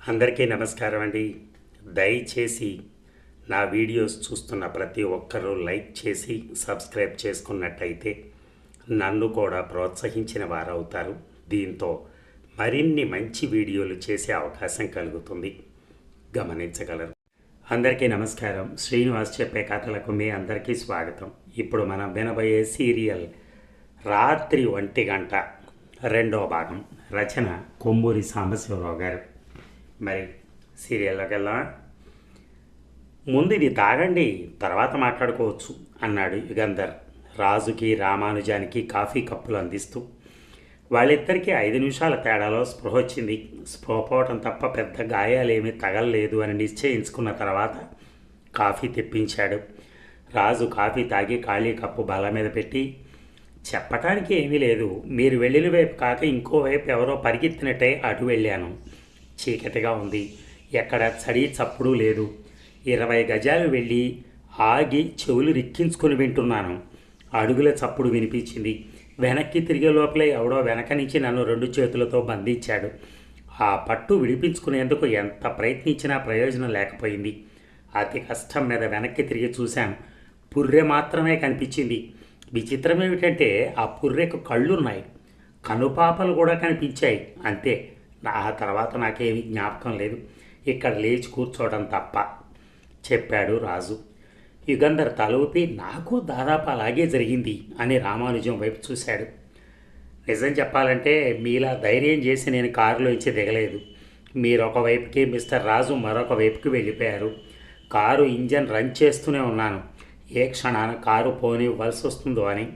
అందరికీ నమస్కారం అండి. దయచేసి నా వీడియోస్ చూస్తున్న ప్రతి ఒక్కరూ లైక్ చేసి సబ్స్క్రైబ్ చేసుకున్నట్టయితే నన్ను కూడా ప్రోత్సహించిన వారవుతారు. దీంతో మరిన్ని మంచి వీడియోలు చేసే అవకాశం కలుగుతుంది, గమనించగలరు. అందరికీ నమస్కారం. శ్రీనివాస్ చెప్పే కథలకు మీ అందరికీ స్వాగతం. ఇప్పుడు మనం వినబోయే సీరియల్ రాత్రి 1 గంట రెండో భాగం. రచన కొమ్మూరి సాంబశివరావు గారు. మరి సీరియల్లోకి వెళ్దామా? ముందు ఇది తాగండి, తర్వాత మాట్లాడుకోవచ్చు అన్నాడు యుగంధర్ రాజుకి రామానుజానికి కాఫీ కప్పులు అందిస్తూ. వాళ్ళిద్దరికీ 5 నిమిషాల తేడాలో స్పృహ వచ్చింది. స్పృహ పోవటం తప్ప పెద్ద గాయాలేమీ తగలలేదు అని నిశ్చయించుకున్న తర్వాత కాఫీ తెప్పించాడు. రాజు కాఫీ తాగి ఖాళీ కప్పు బల్ల మీద పెట్టి, చెప్పటానికి ఏమీ లేదు, మీరు వెళ్ళిన వైపు కాక ఇంకోవైపు ఎవరో పరిగెత్తినట్టే అటు వెళ్ళాను. చీకటిగా ఉంది, ఎక్కడ చడి చప్పుడు లేదు. 20 గజాలు వెళ్ళి ఆగి చెవులు రిక్కించుకొని వింటున్నాను. అడుగుల చప్పుడు వినిపించింది. వెనక్కి తిరిగే లోపలే ఎవడో వెనక నుంచి నన్ను 2 చేతులతో బంధించాడు. ఆ పట్టు విడిపించుకునేందుకు ఎంత ప్రయత్నించినా ప్రయోజనం లేకపోయింది. అతి కష్టం మీద వెనక్కి తిరిగి చూశాను. పుర్రె మాత్రమే కనిపించింది. విచిత్రం ఏమిటంటే ఆ పుర్రెకు కళ్ళున్నాయి, కనుపాపలు కూడా కనిపించాయి. అంతే. ఆ తర్వాత నాకేమీ జ్ఞాపకం లేదు, ఇక్కడ లేచి కూర్చోవడం తప్ప చెప్పాడు రాజు. యుగంధర్ తల ఊపి, నాకు దాదాపు అలాగే జరిగింది అని రామానుజం వైపు చూశాడు. నిజం చెప్పాలంటే మీలా ధైర్యం చేసి నేను కారులోంచి దిగలేదు. మీరు ఒకవైపుకి, మిస్టర్ రాజు మరొక వైపుకి వెళ్ళిపోయారు. కారు ఇంజన్ రన్ చేస్తూనే ఉన్నాను, ఏ క్షణాన కారు పోనివ్వాల్సి వస్తుందో అని.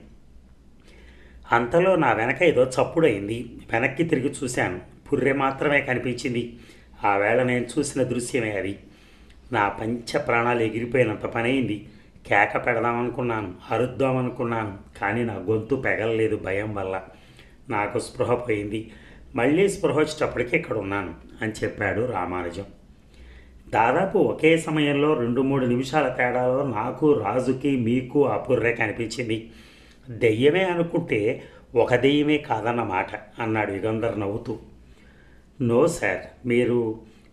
అంతలో నా వెనక ఏదో చప్పుడైంది. వెనక్కి తిరిగి చూశాను. పుర్రె మాత్రమే కనిపించింది. ఆ వేళ నేను చూసిన దృశ్యమే అది. నా పంచ ప్రాణాలు ఎగిరిపోయినంత పనైంది. కేక పెడదామనుకున్నాను, అరుద్దామనుకున్నాను, కానీ నా గొంతు పెగలలేదు భయం వల్ల. నాకు స్పృహ పోయింది. మళ్ళీ స్పృహ వచ్చేటప్పటికి ఇక్కడ ఉన్నాను అని చెప్పాడు రామానుజం. దాదాపు ఒకే సమయంలో 2-3 నిమిషాల తేడాలో నాకు, రాజుకి, మీకు ఆ పుర్రె కనిపించింది. దెయ్యమే అనుకుంటే ఒక దెయ్యమే కాదన్నమాట అన్నాడు యుగంధర్ నవ్వుతూ. నో సార్,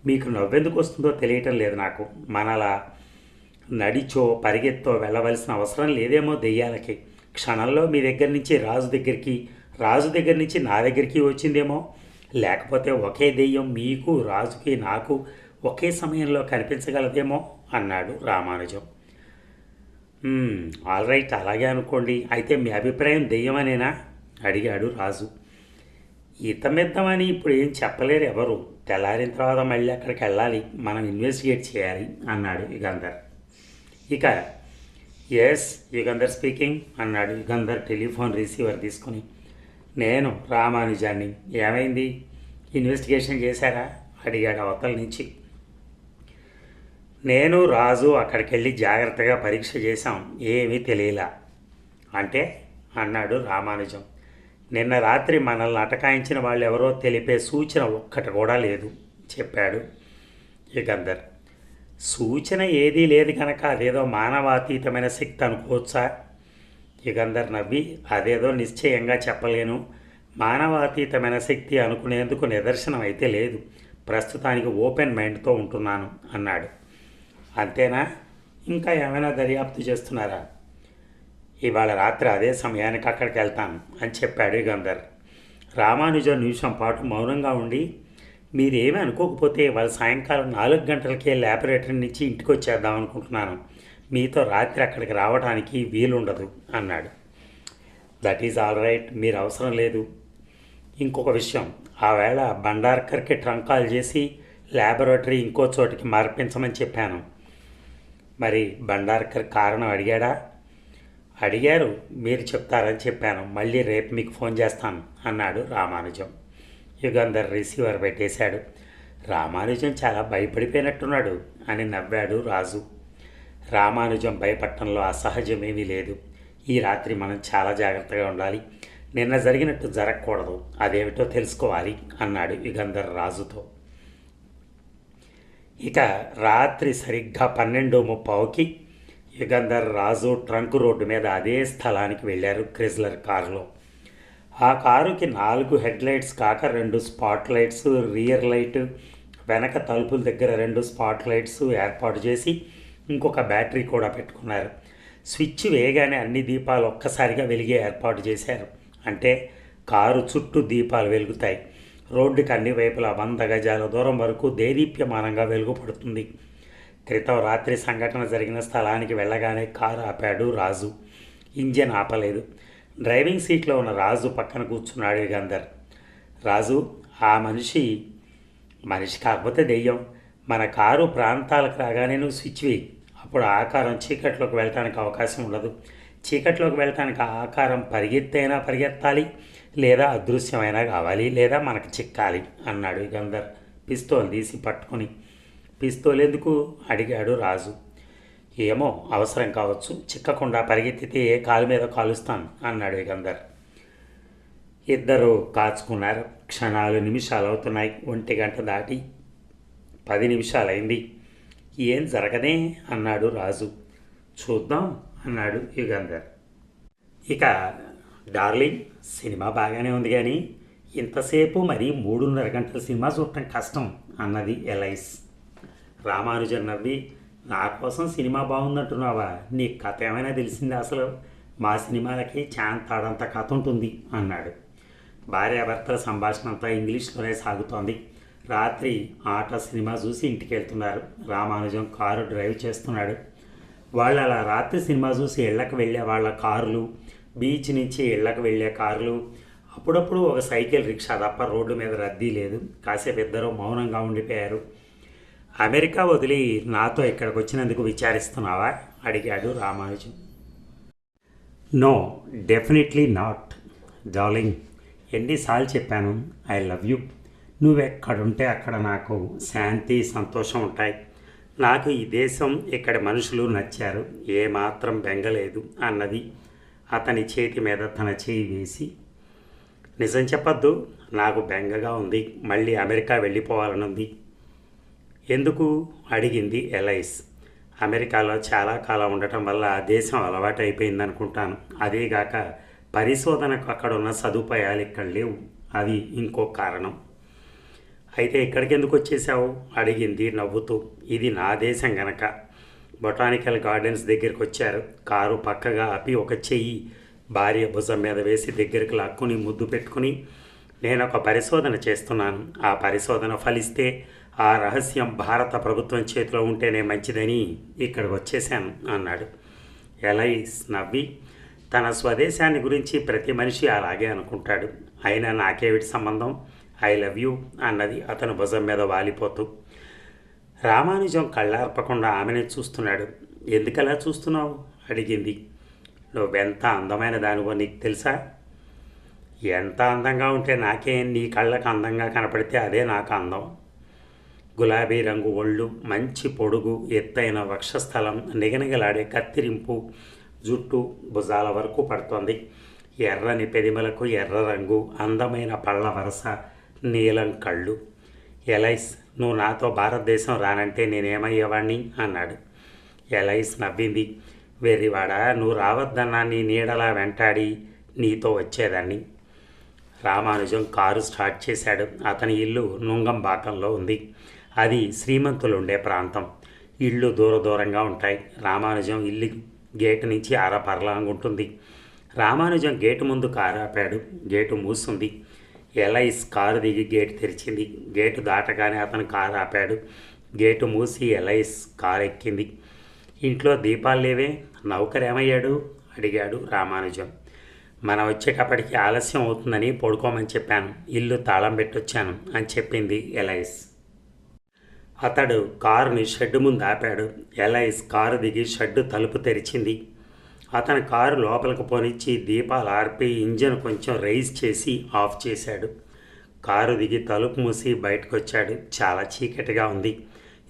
మీకు నవ్వెందుకు వస్తుందో తెలియటం లేదు నాకు. మనలా నడిచో పరిగెత్తో వెళ్ళవలసిన అవసరం లేదేమో దెయ్యాలకి. క్షణంలో మీ దగ్గర నుంచి రాజు దగ్గరికి, రాజు దగ్గర నుంచి నా దగ్గరికి వచ్చిందేమో. లేకపోతే ఒకే దెయ్యం మీకు, రాజుకి, నాకు ఒకే సమయంలో కనిపించగలదేమో అన్నాడు రామానుజం. ఆల్ రైట్, అలాగే అనుకోండి. అయితే మీ అభిప్రాయం దెయ్యమనేనా అడిగాడు రాజు. ఈతమిద్దామని ఇప్పుడు ఏం చెప్పలేరు ఎవరు. తెల్లారిన తర్వాత మళ్ళీ అక్కడికి వెళ్ళాలి, మనం ఇన్వెస్టిగేట్ చేయాలి అన్నాడు యుగంధర్. ఇక ఎస్, యుగంధర్ స్పీకింగ్ అన్నాడు యుగంధర్ టెలిఫోన్ రిసీవర్ తీసుకుని. నేను రామానుజాన్ని. ఏమైంది, ఇన్వెస్టిగేషన్ చేశారా అడిగాడు అవతల నుంచి. నేను రాజు అక్కడికి వెళ్ళి జాగ్రత్తగా పరీక్ష చేశాం, ఏమీ తెలియలా. అంటే అన్నాడు రామానుజం. నిన్న రాత్రి మనల్ని అటకాయించిన వాళ్ళు ఎవరో తెలిపే సూచన ఒక్కటి కూడా లేదు చెప్పాడు యుగంధర్. సూచన ఏదీ లేదు కనుక అదేదో మానవాతీతమైన శక్తి అనుకోవచ్చా? యుగంధర్ నవ్వి, అదేదో నిశ్చయంగా చెప్పలేను. మానవాతీతమైన శక్తి అనుకునేందుకు నిదర్శనం అయితే లేదు. ప్రస్తుతానికి ఓపెన్ మైండ్తో ఉంటున్నాను అన్నాడు. అంతేనా? ఇంకా ఏమైనా దర్యాప్తు చేస్తున్నారా? ఇవాళ రాత్రి అదే సమయానికి అక్కడికి వెళ్తాను అని చెప్పాడు యుగంధర్. రామానుజం నిమిషం పాటు మౌనంగా ఉండి, మీరేమీ అనుకోకపోతే ఇవాళ సాయంకాలం 4 గంటలకే ల్యాబొరేటరీ నుంచి ఇంటికి వచ్చేద్దాం అనుకుంటున్నాను. మీతో రాత్రి అక్కడికి రావడానికి వీలుండదు అన్నాడు. దట్ ఈజ్ ఆల్ రైట్, మీరు అవసరం లేదు. ఇంకొక విషయం, ఆవేళ బండార్కర్కి ట్రంక్ కాల్ చేసి ల్యాబొరేటరీ ఇంకో చోటికి మార్పించమని చెప్పాను. మరి బండార్కర్ కారణం అడిగాడా? అడిగారు, మీరు చెప్తారని చెప్పాను. మళ్ళీ రేపు మీకు ఫోన్ చేస్తాను అన్నాడు రామానుజం. యుగంధర్ రిసీవర్ పెట్టేశాడు. రామానుజం చాలా భయపడిపోయినట్టున్నాడు అని నవ్వాడు రాజు. రామానుజం భయపడటంలో అసహజమేమీ లేదు. ఈ రాత్రి మనం చాలా జాగ్రత్తగా ఉండాలి. నిన్న జరిగినట్టు జరగకూడదు, అదేమిటో తెలుసుకోవాలి అన్నాడు యుగంధర్ రాజుతో. ఇక రాత్రి సరిగ్గా 12:30కి యుగంధర్ రాజు ట్రంక్ రోడ్డు మీద అదే స్థలానికి వెళ్ళారు క్రిజ్లర్ కారులో. ఆ కారుకి 4 హెడ్ లైట్స్ కాక 2 స్పాట్ లైట్స్, రియర్ లైట్, వెనక తలుపుల దగ్గర 2 స్పాట్ లైట్స్ ఏర్పాటు చేసి ఇంకొక బ్యాటరీ కూడా పెట్టుకున్నారు. స్విచ్ వేయగానే అన్ని దీపాలు ఒక్కసారిగా వెలిగే ఏర్పాటు చేశారు. అంటే కారు చుట్టూ దీపాలు వెలుగుతాయి. రోడ్డుకి అన్ని వైపులా 100 గజాల దూరం వరకు దేదీప్యమానంగా వెలుగుపడుతుంది. క్రితం రాత్రి సంఘటన జరిగిన స్థలానికి వెళ్ళగానే కారు ఆపాడు రాజు. ఇంజన్ ఆపలేదు. డ్రైవింగ్ సీట్లో ఉన్న రాజు పక్కన కూర్చున్నాడు యుగంధర్. రాజు, ఆ మనిషి కాకపోతే దెయ్యం. మన కారు ప్రాంతాలకు రాగానే నువ్వు స్విచ్ వేయి. అప్పుడు ఆకారం చీకట్లోకి వెళ్ళటానికి అవకాశం ఉండదు. చీకట్లోకి వెళ్ళటానికి ఆకారం పరిగెత్తైనా పరిగెత్తాలి, లేదా అదృశ్యమైనా కావాలి, లేదా మనకు చిక్కాలి అన్నాడు యుగంధర్ పిస్తోల్ తీసి పట్టుకొని. పిస్తోల్ ఎందుకు అడిగాడు రాజు. ఏమో, అవసరం కావచ్చు. చిక్కకుండా పరిగెత్తితే ఏ కాలు మీద కాలుస్తాను అన్నాడు యుగంధర్. ఇద్దరు కాచుకున్నారు. క్షణాలు నిమిషాలు అవుతున్నాయి. 1 గంట దాటి 10 నిమిషాలైంది. ఏం జరగదే అన్నాడు రాజు. చూద్దాం అన్నాడు యుగంధర్. ఇక డార్లింగ్, సినిమా బాగానే ఉంది కానీ ఇంతసేపు మరి 3.5 గంటల సినిమా చూడటం కష్టం అన్నది ఎలైస్. రామానుజన్ నవ్వి, నా కోసం సినిమా బాగుందంటున్నావా? నీ కథ ఏమైనా తెలిసిందా? అసలు మా సినిమాలకి చాంతాడంత కథ ఉంటుంది అన్నాడు. భార్యాభర్తల సంభాషణ అంతా ఇంగ్లీష్లోనే సాగుతోంది. రాత్రి ఆట సినిమా చూసి ఇంటికి వెళ్తున్నారు. రామానుజం కారు డ్రైవ్ చేస్తున్నాడు. వాళ్ళు అలా రాత్రి సినిమా చూసి ఇళ్లకు వెళ్ళే వాళ్ళ కారులు, బీచ్ నుంచి ఇళ్లకు వెళ్ళే కార్లు, అప్పుడప్పుడు ఒక సైకిల్ రిక్షా తప్ప రోడ్డు మీద రద్దీ లేదు. కాసేపు ఇద్దరు మౌనంగా ఉండిపోయారు. అమెరికా వదిలి నాతో ఇక్కడికి వచ్చినందుకు విచారిస్తున్నావా అడిగాడు Ramanujam. No, definitely not darling. ఎన్నిసార్లు చెప్పాను ఐ లవ్ యూ. నువ్వెక్కడుంటే అక్కడ నాకు శాంతి సంతోషం ఉంటాయి. నాకు ఈ దేశం, ఇక్కడ మనుషులు నచ్చారు. ఏమాత్రం బెంగలేదు అన్నది అతని చేతి మీద తన చేయి వేసి. నిజం చెప్పద్దు, నాకు బెంగగా ఉంది. మళ్ళీ అమెరికా వెళ్ళిపోవాలనుంది. ఎందుకు అడిగింది ఎలైస్. అమెరికాలో చాలా కాలం ఉండటం వల్ల ఆ దేశం అలవాటు అయిపోయిందనుకుంటాను. అదేగాక పరిశోధనకు అక్కడ ఉన్న సదుపాయాలు ఇక్కడ లేవు. అది ఇంకో కారణం. అయితే ఇక్కడికి ఎందుకు వచ్చేసావు అడిగింది నవ్వుతూ. ఇది నా దేశం గనక. బొటానికల్ గార్డెన్స్ దగ్గరికి వచ్చారు. కారు పక్కగా ఆపి ఒక చెయ్యి భార్య భుజం మీద వేసి దగ్గరికి లాక్కుని ముద్దు పెట్టుకుని, నేను ఒక పరిశోధన చేస్తున్నాను. ఆ పరిశోధన ఫలిస్తే ఆ రహస్యం భారత ప్రభుత్వం చేతిలో ఉంటేనే మంచిదని ఇక్కడికి వచ్చేసాను అన్నాడు. ఎలైస్ నవ్వి, తన స్వదేశాన్ని గురించి ప్రతి మనిషి అలాగే అనుకుంటాడు. అయినా నాకేమిటి సంబంధం, ఐ లవ్ యూ అన్నది అతను భుజం మీద వాలిపోతూ. రామానుజం కళ్ళార్పకుండా ఆమెనే చూస్తున్నాడు. ఎందుకలా చూస్తున్నావు అడిగింది. నువ్వెంత అందమైన దానివో నీకు తెలుసా? ఎంత అందంగా ఉంటే నాకేం, నీ కళ్ళకు అందంగా కనపడితే అదే నాకు అందం. గులాబీ రంగు ఒళ్ళు, మంచి పొడుగు, ఎత్తైన వక్షస్థలం, నిగనిగలాడే కత్తిరింపు జుట్టు భుజాల వరకు పడుతోంది. ఎర్రని పెదిమలకు ఎర్ర రంగు, అందమైన పళ్ళ వరస, నీలం కళ్ళు. ఎలైస్, నువ్వు నాతో భారతదేశం రానంటే నేనేమయ్యేవాణ్ణి అన్నాడు. ఎలైస్ నవ్వింది. వెర్రివాడా, నువ్వు రావద్దన్నా నీ నీడలా వెంటాడి నీతో వచ్చేదాన్ని. రామానుజం కారు స్టార్ట్ చేశాడు. అతని ఇల్లు నుంగంబాకంలో ఉంది. అది శ్రీమంతులు ఉండే ప్రాంతం. ఇళ్ళు దూర దూరంగా ఉంటాయి. రామానుజం ఇల్లు గేటు నుంచి అరపరలాంగుంటుంది. రామానుజం గేటు ముందు కారు ఆపాడు. గేటు మూసింది. ఎలైస్ కారు దిగి గేటు తెరిచింది. గేటు దాటగానే అతను కారు ఆపాడు. గేటు మూసి ఎలైస్ కారు ఎక్కింది. ఇంట్లో దీపాలు లేవే, నౌకరేమయ్యాడు అడిగాడు రామానుజం. మనం వచ్చేటప్పటికి ఆలస్యం అవుతుందని పడుకోమని చెప్పాను. ఇల్లు తాళం పెట్టొచ్చాను అని చెప్పింది ఎలైస్. అతడు కారుని షెడ్డు ముందు ఆపాడు. ఎలైస్ కారు దిగి షెడ్డు తలుపు తెరిచింది. అతను కారు లోపలికి పోనిచ్చి దీపాలు ఆర్పి ఇంజన్ కొంచెం రైజ్ చేసి ఆఫ్ చేశాడు. కారు దిగి తలుపు మూసి బయటకు వచ్చాడు. చాలా చీకటిగా ఉంది.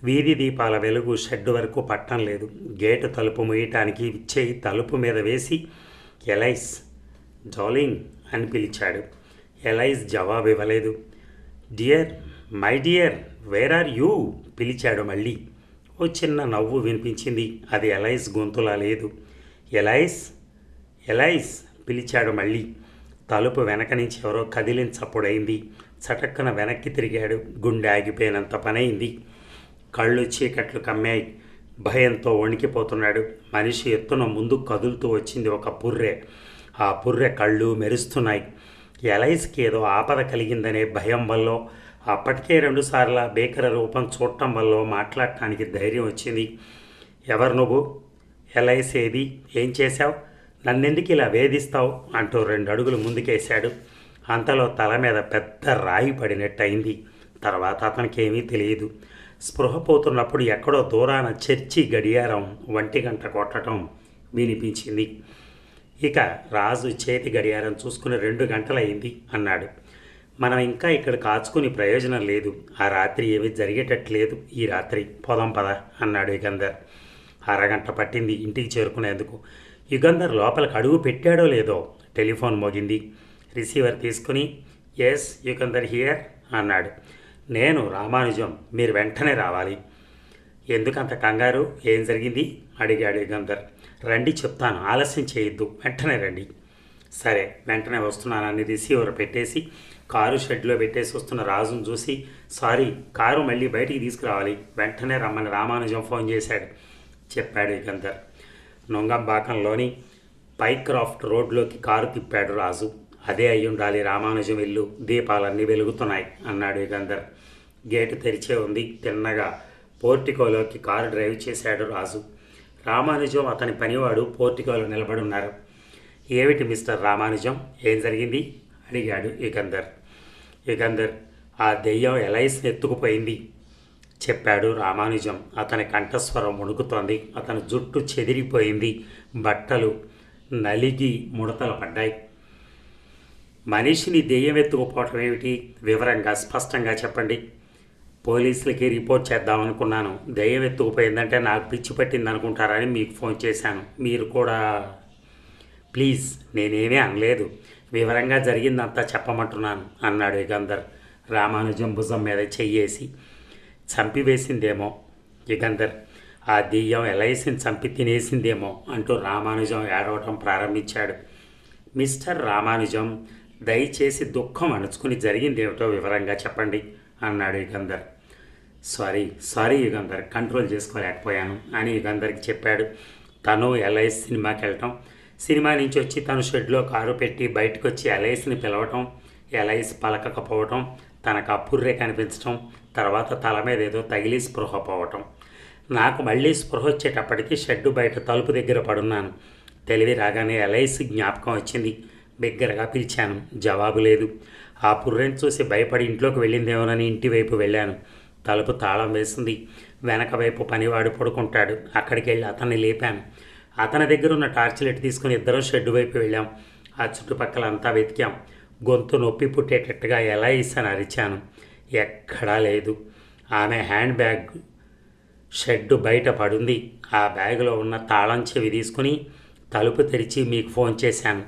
వీధి దీపాల వెలుగు షెడ్డు వరకు పట్టం లేదు. గేటు తలుపు మూయటానికి చెయ్యి తలుపు మీద వేసి ఎలైస్, డార్లింగ్ అని పిలిచాడు. ఎలైస్ జవాబు ఇవ్వలేదు. Dear, my dear, where are you పిలిచాడు మళ్ళీ. ఓ చిన్న నవ్వు వినిపించింది. అది ఎలైస్ గొంతులా లేదు. ఎలైస్, ఎలైస్ పిలిచాడు మళ్ళీ. తలుపు వెనక నుంచి ఎవరో కదిలించప్పుడైంది. చటక్కన వెనక్కి తిరిగాడు. గుండె ఆగిపోయినంత పనైంది. కళ్ళు చీకట్లు కమ్మాయి. భయంతో వణికిపోతున్నాడు. మనిషి ఎత్తున ముందు కదులుతూ వచ్చింది ఒక పుర్రె. ఆ పుర్రె కళ్ళు మెరుస్తున్నాయి. ఎలైస్కి ఏదో ఆపద కలిగిందనే భయం వల్ల, అప్పటికే 2 సార్ల బేకర రూపం చూడటం వల్ల మాట్లాడటానికి ధైర్యం వచ్చింది. ఎవరు నువ్వు? ఎలైస్ ఏది? ఏం చేశావు? నన్నెందుకు ఇలా వేధిస్తావు? అంటూ 2 అడుగులు ముందుకేశాడు. అంతలో తల మీద పెద్ద రాయి పడినట్టయింది. తర్వాత అతనికి ఏమీ తెలియదు. స్పృహ పోతున్నప్పుడు ఎక్కడో దూరాన చర్చి గడియారం 1 గంట కొట్టడం వినిపించింది. ఇక రాజు చేతి గడియారం చూసుకుని 2 గంటలయింది అన్నాడు. మనం ఇంకా ఇక్కడ కాచుకుని ప్రయోజనం లేదు. ఆ రాత్రి ఏమీ జరిగేటట్లేదు. ఈ రాత్రి పోదాం పద అన్నాడు యుగంధర్. అరగంట పట్టింది ఇంటికి చేరుకునేందుకు. యుగంధర్ లోపలికి అడుగు పెట్టాడో లేదో టెలిఫోన్ మోగింది. రిసీవర్ తీసుకుని ఎస్ యుగంధర్ హియర్ అన్నాడు. నేను రామానుజం, మీరు వెంటనే రావాలి. ఎందుకంత కంగారు? ఏం జరిగింది అడిగాడు యుగంధర్. రండి చెప్తాను, ఆలస్యం చేయొద్దు, వెంటనే రండి. సరే వెంటనే వస్తున్నానని రిసీవర్ పెట్టేసి కారు షెడ్లో పెట్టేసి వస్తున్న రాజును చూసి, సారీ, కారు మళ్ళీ బయటికి తీసుకురావాలి, వెంటనే రమ్మని రామానుజం ఫోన్ చేశాడు చెప్పాడు యుగంధర్. నొంగంబాకంలోని పైక్రాఫ్ట్ రోడ్లోకి కారు తిప్పాడు రాజు. అదే అయ్యుండాలి రామానుజం ఇల్లు, దీపాలన్నీ వెలుగుతున్నాయి అన్నాడు యుగంధర్. గేటు తెరిచే ఉంది. తిన్నగా పోర్టికోలోకి కారు డ్రైవ్ చేశాడు రాజు. రామానుజం అతని పనివాడు పోర్టికోలో నిలబడున్నారు. ఏమిటి మిస్టర్ రామానుజం, ఏం జరిగింది అడిగాడు యుగంధర్. యుగంధర్, ఆ దెయ్యం ఎలైస్ని ఎత్తుకుపోయింది చెప్పాడు రామానుజం. అతని కంఠస్వరం వణుకుతోంది. అతని జుట్టు చెదిరిపోయింది. బట్టలు నలిగి ముడతలు పడ్డాయి. మనిషిని దెయ్యం ఎత్తుకుపోవటం ఏమిటి? వివరంగా స్పష్టంగా చెప్పండి. పోలీసులకి రిపోర్ట్ చేద్దామనుకున్నాను. దెయ్యం ఎత్తుకుపోయిందంటే నాకు పిచ్చి పట్టింది అనుకుంటారని మీకు ఫోన్ చేశాను. మీరు కూడా ప్లీజ్, నేనేమీ అనలేదు, వివరంగా జరిగిందంతా చెప్పమంటున్నాను అన్నాడు యుగంధర్ రామానుజం భుజం మీద చెయ్యేసి. చంపివేసిందేమో యుగంధర్, ఆ దెయ్యం ఎలైస్ని చంపి తినేసిందేమో అంటూ రామానుజం ఏడవటం ప్రారంభించాడు. మిస్టర్ రామానుజం, దయచేసి దుఃఖం అణుచుకుని జరిగిందేమిటో వివరంగా చెప్పండి అన్నాడు యుగంధర్. సారీ యుగంధర్, కంట్రోల్ చేసుకోలేకపోయాను అని యుగంధర్కి చెప్పాడు. తను ఎలైస్ సినిమాకి వెళ్ళటం, సినిమా నుంచి వచ్చి తను షెడ్లో కారు పెట్టి బయటకు వచ్చి ఎలైస్ని పిలవటం, ఎలైస్ పలకకపోవటం, తనకు అప్పుర్రే కనిపించటం, తర్వాత తల మీద ఏదో తగిలి స్పృహ పోవటం. నాకు మళ్ళీ స్పృహ వచ్చేటప్పటికి షెడ్డు బయట తలుపు దగ్గర పడున్నాను. తెలివి రాగానే ఎలైస్ జ్ఞాపకం వచ్చింది. బిగ్గరగా పిలిచాను, జవాబు లేదు. ఆ పుర్రెని చూసి భయపడి ఇంట్లోకి వెళ్ళిందేమోనని ఇంటి వైపు వెళ్ళాను. తలుపు తాళం వేసింది. వెనక వైపు పనివాడు పడుకుంటాడు. అక్కడికి వెళ్ళి అతన్ని లేపాను. అతని దగ్గర ఉన్న టార్చ్ లైట్ తీసుకుని ఇద్దరం షెడ్డు వైపు వెళ్ళాం. ఆ చుట్టుపక్కల అంతా వెతికాం. గొంతు నొప్పి పుట్టేటట్టుగా ఎలైస్ అని అరిచాను. ఎక్కడా లేదు. ఆమె హ్యాండ్ బ్యాగ్ షెడ్డు బయట పడుంది. ఆ బ్యాగులో ఉన్న తాళం చెవి తీసుకుని తలుపు తెరిచి మీకు ఫోన్ చేశాను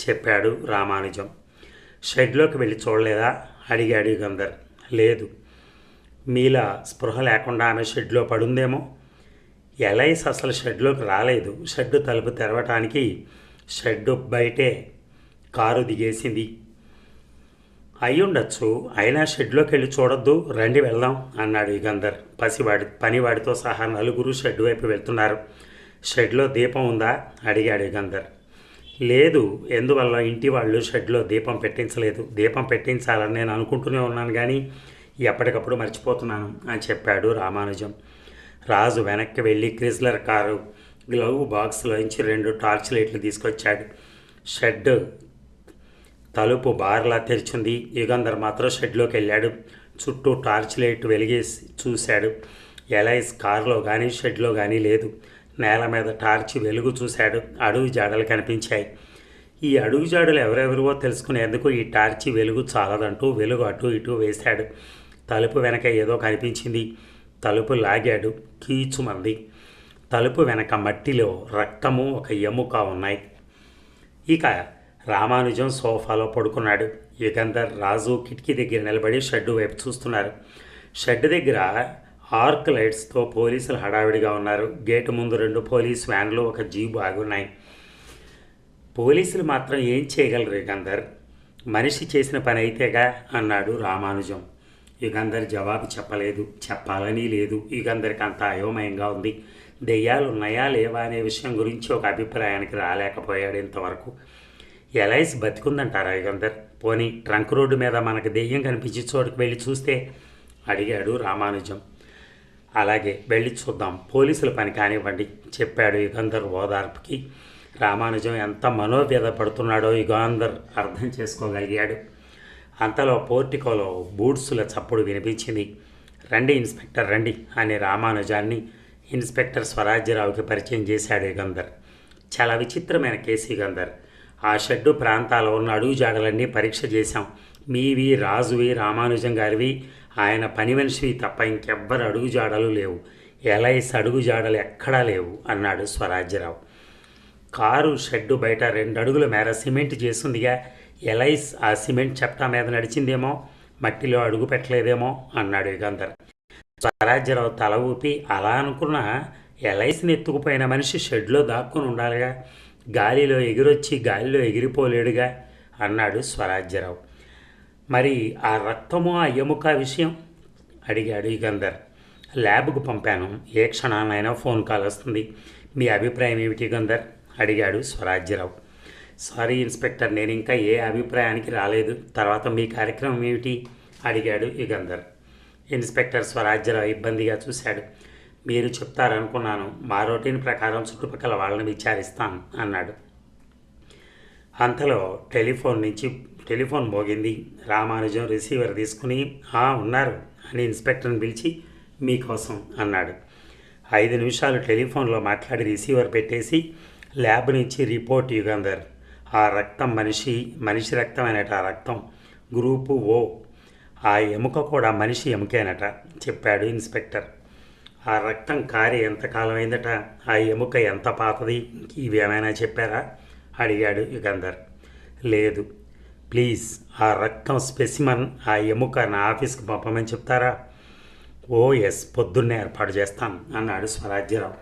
చెప్పాడు రామానుజం. షెడ్లోకి వెళ్ళి చూడలేదా అడిగాడు యుగంధర్. లేదు. మీలా స్పృహ లేకుండా ఆమె షెడ్లో పడుందేమో. ఎలైస్ అసలు షెడ్లోకి రాలేదు. షెడ్డు తలుపు తెరవటానికి షెడ్డు బయటే కారు దిగేసింది. అయ్యుండొచ్చు, అయినా షెడ్లోకి వెళ్ళి చూడొద్దు, రండి వెళ్దాం అన్నాడు యుగంధర్. పనివాడితో సహా 4 షెడ్ వైపు వెళ్తున్నారు. షెడ్లో దీపం ఉందా అడిగాడు యుగంధర్. లేదు. ఎందువల్ల? ఇంటి వాళ్ళు షెడ్లో దీపం పెట్టించలేదు. దీపం పెట్టించాలని నేను అనుకుంటూనే ఉన్నాను కానీ ఎప్పటికప్పుడు మర్చిపోతున్నాను అని చెప్పాడు రామానుజం. రాజు వెనక్కి వెళ్ళి క్రిస్లర్ కారు గ్లవ్ బాక్స్లోంచి 2 టార్చ్ లైట్లు తీసుకొచ్చాడు. షెడ్ తలుపు బార్లా తెరిచింది. యుగంధర్ మాత్రం షెడ్లోకి వెళ్ళాడు. చుట్టూ టార్చ్ లైట్ వెలిగేసి చూశాడు. ఎలైస్ కారులో కానీ షెడ్లో కానీ లేదు. నేల మీద టార్చ్ వెలుగు చూశాడు. అడుగు జాడలు కనిపించాయి. ఈ అడుగు జాడలు ఎవరెవరివో తెలుసుకునేందుకు ఈ టార్చి వెలుగు చాలదంటూ వెలుగు అటు ఇటు వేశాడు. తలుపు వెనక ఏదో కనిపించింది. తలుపు లాగాడు. కీచుమంది. తలుపు వెనక మట్టిలో రక్తము, ఒక ఎముక ఉన్నాయి. ఇక రామానుజం సోఫాలో పడుకున్నాడు. యుగంధర్, రాజు కిటికీ దగ్గర నిలబడి షెడ్డు వైపు చూస్తున్నారు. షెడ్ దగ్గర ఆర్క్ లైట్స్తో పోలీసులు హడావిడిగా ఉన్నారు. గేటు ముందు 2 పోలీస్ వ్యాన్లు, ఒక జీబు ఆగున్నాయి. పోలీసులు మాత్రం ఏం చేయగలరు యుగంధర్? మనిషి చేసిన పని అయితేగా అన్నాడు రామానుజం. యుగంధర్ జవాబు చెప్పలేదు. చెప్పాలని లేదు. యుగంధర్కి అంత అయోమయంగా ఉంది. దెయ్యాలు ఉన్నాయా లేవా అనే విషయం గురించి ఒక అభిప్రాయానికి రాలేకపోయాడు ఇంతవరకు. ఎలైస్ బతికుందంటారా యుగంధర్? పోనీ ట్రంక్ రోడ్డు మీద మనకు దెయ్యం కనిపించి చోటుకు వెళ్ళి చూస్తే అడిగాడు రామానుజం. అలాగే వెళ్ళి చూద్దాం, పోలీసుల పని కానివ్వండి చెప్పాడు యుగంధర్ ఓదార్పుకి. రామానుజం ఎంత మనోవ్యధ పడుతున్నాడో యుగంధర్ అర్థం చేసుకోగలిగాడు. అంతలో పోర్టికోలో బూట్సుల చప్పుడు వినిపించింది. రండి ఇన్స్పెక్టర్ రండి అని రామానుజాన్ని ఇన్స్పెక్టర్ స్వరాజ్యరావుకి పరిచయం చేశాడు యుగంధర్. చాలా విచిత్రమైన కేసు యుగంధర్. ఆ షెడ్డు ప్రాంతాల్లో ఉన్న అడుగుజాడలన్నీ పరీక్ష చేశాం. మీవి, రాజువి, రామానుజం గారివి, ఆయన పని మనిషివి తప్ప ఇంకెవ్వరు అడుగుజాడలు లేవు. ఎలైస్ అడుగుజాడలు ఎక్కడా లేవు అన్నాడు స్వరాజ్యరావు. కారు షెడ్డు బయట 2 అడుగుల మేర సిమెంట్ చేస్తుందిగా, ఎలైస్ ఆ సిమెంట్ చప్టా మీద నడిచిందేమో, మట్టిలో అడుగు పెట్టలేదేమో అన్నాడు యుగంధర్. స్వరాజ్యరావు తల ఊపి, అలా అనుకున్న ఎలైస్ని ఎత్తుకుపోయిన మనిషి షెడ్లో దాక్కుని ఉండాలిగా, గాలిలో ఎగిరొచ్చి గాలిలో ఎగిరిపోలేడుగా అన్నాడు స్వరాజ్యరావు. మరి ఆ రక్తము ఆ ఎముక విషయం అడిగాడు యుగంధర్. ల్యాబ్కు పంపాను, ఏ క్షణానైనా ఫోన్ కాల్ వస్తుంది. మీ అభిప్రాయం ఏమిటి యుగంధర్ అడిగాడు స్వరాజ్యరావు. సారీ ఇన్స్పెక్టర్, నేను ఇంకా ఏ అభిప్రాయానికి రాలేదు. తర్వాత మీ కార్యక్రమం ఏమిటి అడిగాడు యుగంధర్. ఇన్స్పెక్టర్ స్వరాజ్యరావు ఇబ్బందిగా చూశాడు. మీరు చెప్తారనుకున్నాను, మా రొటీన్ ప్రకారం చుట్టుపక్కల వాళ్ళని విచారిస్తాను అన్నాడు. అంతలో టెలిఫోన్ మోగింది. రామానుజం రిసీవర్ తీసుకుని ఉన్నారు అని ఇన్స్పెక్టర్ని పిలిచి మీకోసం అన్నాడు. 5 నిమిషాలు టెలిఫోన్లో మాట్లాడి రిసీవర్ పెట్టేసి ల్యాబ్ నుంచి రిపోర్ట్ యుగంధర్. ఆ రక్తం మనిషి రక్తమేనట. ఆ రక్తం గ్రూపు ఓ. ఆ ఎముక కూడా మనిషి ఎముకేనట చెప్పాడు ఇన్స్పెక్టర్. ఆ రక్తం కారి ఎంతకాలం అయిందట, ఆ ఎముక ఎంత పాతది, ఇవేమైనా చెప్పారా అడిగాడు యుగంధర్. లేదు, ప్లీజ్ ఆ రక్తం స్పెసిమన్, ఆ ఎముక నా ఆఫీస్కి పంపమని చెప్తారా? ఓ ఎస్, పొద్దున్నే ఏర్పాటు చేస్తాను అన్నాడు స్వరాజ్యరావు.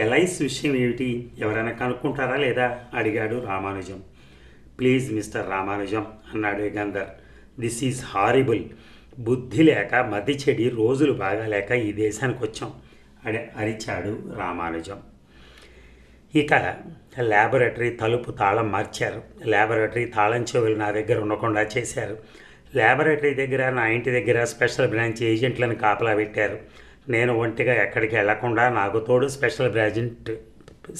ఎలైస్ విషయం ఏమిటి, ఎవరైనా కనుక్కుంటారా లేదా అడిగాడు రామానుజం. ప్లీజ్ మిస్టర్ రామానుజం అన్నాడు యుగంధర్. This is horrible. బుద్ధి లేక మతి చెడి రోజులు బాగాలేక ఈ దేశానికి వచ్చాం అరిచాడు రామానుజం. ఇక ల్యాబొరేటరీ తలుపు తాళం మార్చారు. ల్యాబొరేటరీ తాళం చెవులు నా దగ్గర ఉండకుండా చేశారు. ల్యాబొరేటరీ దగ్గర, నా ఇంటి దగ్గర స్పెషల్ బ్రాంచ్ ఏజెంట్లను కాపలా పెట్టారు. నేను ఒంటిగా ఎక్కడికి వెళ్లకుండా నాకు తోడు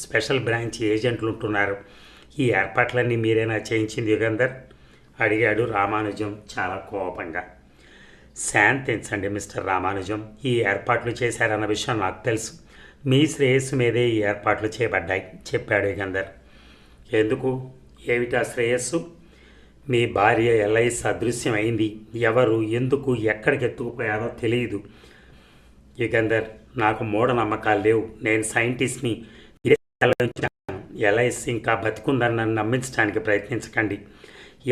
స్పెషల్ బ్రాంచ్ ఏజెంట్లు ఉంటున్నారు. ఈ ఏర్పాట్లన్నీ మీరేనా చేయించింది యుగంధర్ అడిగాడు రామానుజం చాలా కోపంగా. శాంతించండి మిస్టర్ రామానుజం, ఈ ఏర్పాట్లు చేశారన్న విషయం నాకు తెలుసు. మీ శ్రేయస్సు మీదే ఈ ఏర్పాట్లు చేయబడ్డాయి చెప్పాడు యుగంధర్. ఎందుకు, ఏమిటా శ్రేయస్సు? మీ భార్య ఎలైస్ అదృశ్యమైంది. ఎవరు, ఎందుకు, ఎక్కడికి ఎత్తుకుపోయారో తెలియదు యుగంధర్. నాకు మూఢనమ్మకాలు లేవు. నేను సైంటిస్ట్ని. ఎలైస్ ఇంకా బతికుందని నన్ను నమ్మించడానికి ప్రయత్నించకండి.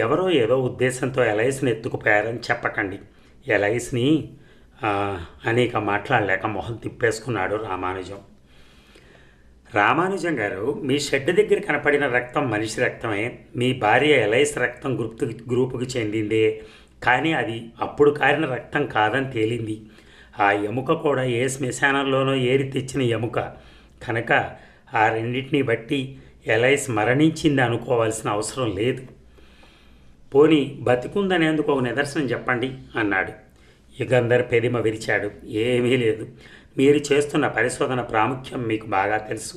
ఎవరో ఏదో ఉద్దేశంతో ఎలైస్ని ఎత్తుకుపోయారని చెప్పకండి. ఎలైస్ని అనేక మాట్లాడలేక మొహం తిప్పేసుకున్నాడు రామానుజం. రామానుజం గారు, మీ షెడ్ దగ్గర కనపడిన రక్తం మనిషి రక్తమే. మీ భార్య ఎలైస్ రక్తం గ్రూపుకి చెందిందే, కానీ అది అప్పుడు కారిన రక్తం కాదని తేలింది. ఆ ఎముక కూడా ఏ శ్మశానంలోనో ఏరి తెచ్చిన ఎముక కనుక ఆ రెండింటిని బట్టి ఎలైస్ మరణించింది అనుకోవాల్సిన అవసరం లేదు. పోనీ బతికుందనేందుకు ఒక నిదర్శనం చెప్పండి అన్నాడు. యుగంధర్ పెదిమ విరిచాడు. ఏమీ లేదు, మీరు చేస్తున్న పరిశోధన ప్రాముఖ్యం మీకు బాగా తెలుసు.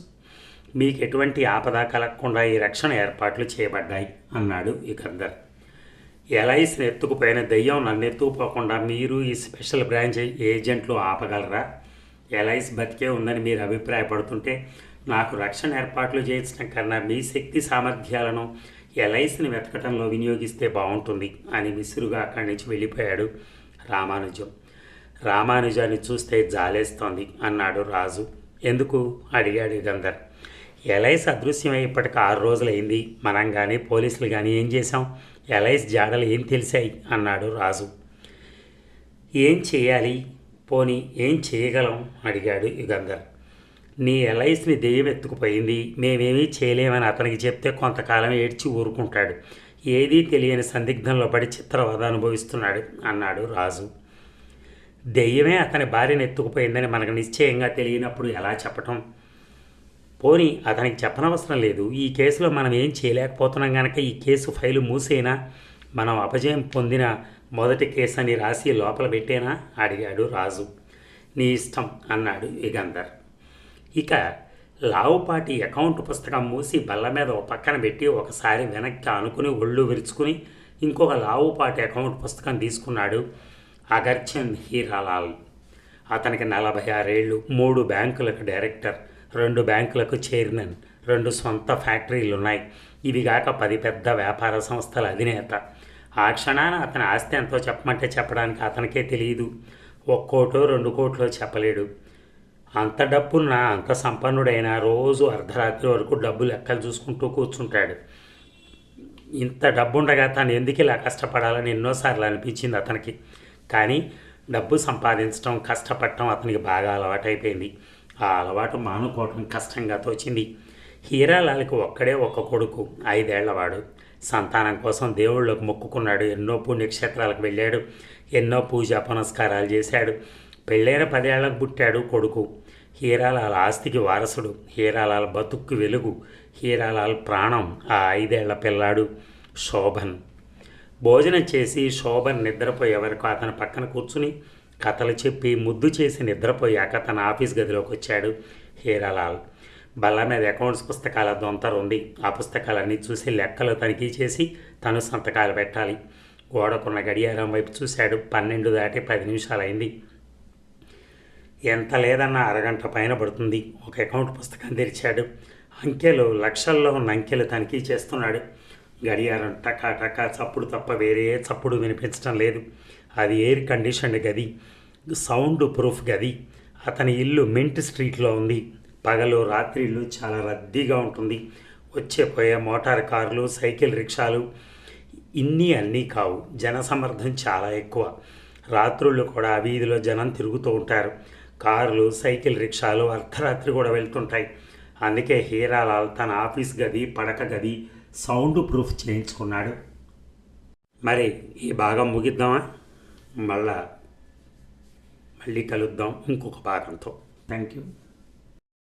మీకు ఎటువంటి ఆపద కలగకుండా ఈ రక్షణ ఏర్పాట్లు చేయబడ్డాయి అన్నాడు యుగంధర్. ఎలైస్ని ఎత్తుకుపోయిన దెయ్యం నన్ను ఎత్తుకుపోకుండా మీరు ఈ స్పెషల్ బ్రాంచ్ ఏజెంట్లు ఆపగలరా? ఎలైస్ బతికే ఉందని మీరు అభిప్రాయపడుతుంటే నాకు రక్షణ ఏర్పాట్లు చేయించడం కన్నా మీ శక్తి సామర్థ్యాలను ఎలైస్ని వెతకటంలో వినియోగిస్తే బాగుంటుంది అని విసురుగా అక్కడి నుంచి వెళ్ళిపోయాడు రామానుజం. రామానుజాన్ని చూస్తే జాలేస్తోంది అన్నాడు రాజు. ఎందుకు అడిగాడు యుగంధర్. ఎలైస్ అదృశ్యమై ఇప్పటికి 6 రోజులైంది. మనం కానీ పోలీసులు కానీ ఏం చేశాం? ఎలైస్ జాడలు ఏం తెలిసాయి అన్నాడు రాజు. ఏం చేయాలి, పోనీ ఏం చేయగలం అడిగాడు యుగంధర్. నీ ఎలైస్ని దెయ్యం ఎత్తుకుపోయింది, మేమేమీ చేయలేమని అతనికి చెప్తే కొంతకాలం ఏడ్చి ఊరుకుంటాడు. ఏదీ తెలియని సందిగ్ధంలో పడి చిత్రవద అనుభవిస్తున్నాడు అన్నాడు రాజు. దెయ్యమే అతని భార్యను ఎత్తుకుపోయిందని మనకు నిశ్చయంగా తెలియనప్పుడు ఎలా చెప్పటం? పోనీ అతనికి చెప్పనవసరం లేదు. ఈ కేసులో మనం ఏం చేయలేకపోతున్నాం కనుక ఈ కేసు ఫైలు మూసేనా, మనం అపజయం పొందిన మొదటి కేసు అని రాసి లోపల పెట్టేనా అడిగాడు రాజు. నీ ఇష్టం అన్నాడు యుగంధర్. ఇక లావుపాటి అకౌంట్ పుస్తకం మూసి బల్ల మీద ఒక పక్కన పెట్టి ఒకసారి వెనక్కి ఆనుకుని ఒళ్ళు విరుచుకుని ఇంకొక లావుపాటి అకౌంట్ పుస్తకం తీసుకున్నాడు అగర్చంద్ హీరాలాల్. అతనికి 46 ఏళ్ళు, 3 బ్యాంకులకు డైరెక్టర్, 2 బ్యాంకులకు చైర్మన్, 2 సొంత ఫ్యాక్టరీలున్నాయి. ఇవిగాక 10 పెద్ద వ్యాపార సంస్థల అధినేత. ఆ క్షణాన అతని ఆస్తి ఎంతో చెప్పమంటే చెప్పడానికి అతనికే తెలియదు. 1 కోటో 2 కోట్లో చెప్పలేడు. అంత డబ్బున్నా అంత సంపన్నుడైనా రోజు అర్ధరాత్రి వరకు డబ్బు లెక్కలు చూసుకుంటూ కూర్చుంటాడు. ఇంత డబ్బుండగా తాను ఎందుకు ఇలా కష్టపడాలని ఎన్నోసార్లు అనిపించింది అతనికి. కానీ డబ్బు సంపాదించడం, కష్టపడటం అతనికి బాగా అలవాటైపోయింది. ఆ అలవాటు మానుకోవటం కష్టంగా తోచింది. హీరాలాల్కి ఒక్కడే ఒక కొడుకు, 5 ఏళ్లవాడు. సంతానం కోసం దేవుళ్ళకు మొక్కుకున్నాడు. ఎన్నో పుణ్యక్షేత్రాలకు వెళ్ళాడు. ఎన్నో పూజా పునస్కారాలు చేశాడు. పెళ్ళైన 10 ఏళ్లకు పుట్టాడు కొడుకు. హీరాలాల్ ఆస్తికి వారసుడు. హీరాలాల్ బతుక్కు వెలుగు. హీరాలాల్ ప్రాణం ఆ 5 ఏళ్ల పిల్లాడు శోభన్. భోజనం చేసి శోభన్ నిద్రపోయే వరకు అతని పక్కన కూర్చుని కథలు చెప్పి ముద్దు చేసి నిద్రపోయాక తన ఆఫీస్ గదిలోకి వచ్చాడు హీరాలాల్. బల్ల మీద అకౌంట్స్ పుస్తకాల దొంతర ఉంది. ఆ పుస్తకాలన్నీ చూసి లెక్కలు తనిఖీ చేసి తను సంతకాలు పెట్టాలి. గోడకున్న గడియారం వైపు చూశాడు. 12 దాటి 10 నిమిషాలైంది. ఎంత లేదన్నా అరగంట పైన పడుతుంది. ఒక అకౌంట్ పుస్తకం తెరిచాడు. అంకెలు, లక్షల్లో ఉన్న అంకెలు తనిఖీ చేస్తున్నాడు. గడియారం టకా టకా చప్పుడు తప్ప వేరే చప్పుడు వినిపించడం లేదు. అది ఎయిర్ కండిషన్డ్ గది, సౌండ్ ప్రూఫ్ గది. అతని ఇల్లు మింట్ స్ట్రీట్లో ఉంది. పగలు రాత్రిళ్ళు చాలా రద్దీగా ఉంటుంది. వచ్చే పోయే మోటార్ కార్లు, సైకిల్ రిక్షాలు అన్నీ కావు. జనసమర్థం చాలా ఎక్కువ. రాత్రుళ్ళు కూడా ఆ వీధిలో జనం తిరుగుతూ ఉంటారు. కార్లు, సైకిల్ రిక్షాలు అర్ధరాత్రి కూడా వెళ్తుంటాయి. అందుకే హీరాలాల్ తన ఆఫీస్ గది, పడక గది సౌండ్ ప్రూఫ్ చేయించుకున్నాడు. మరి ఈ భాగం ముగిద్దామా? మళ్ళీ కలుద్దాం ఇంకొక భాగంతో. Thank you.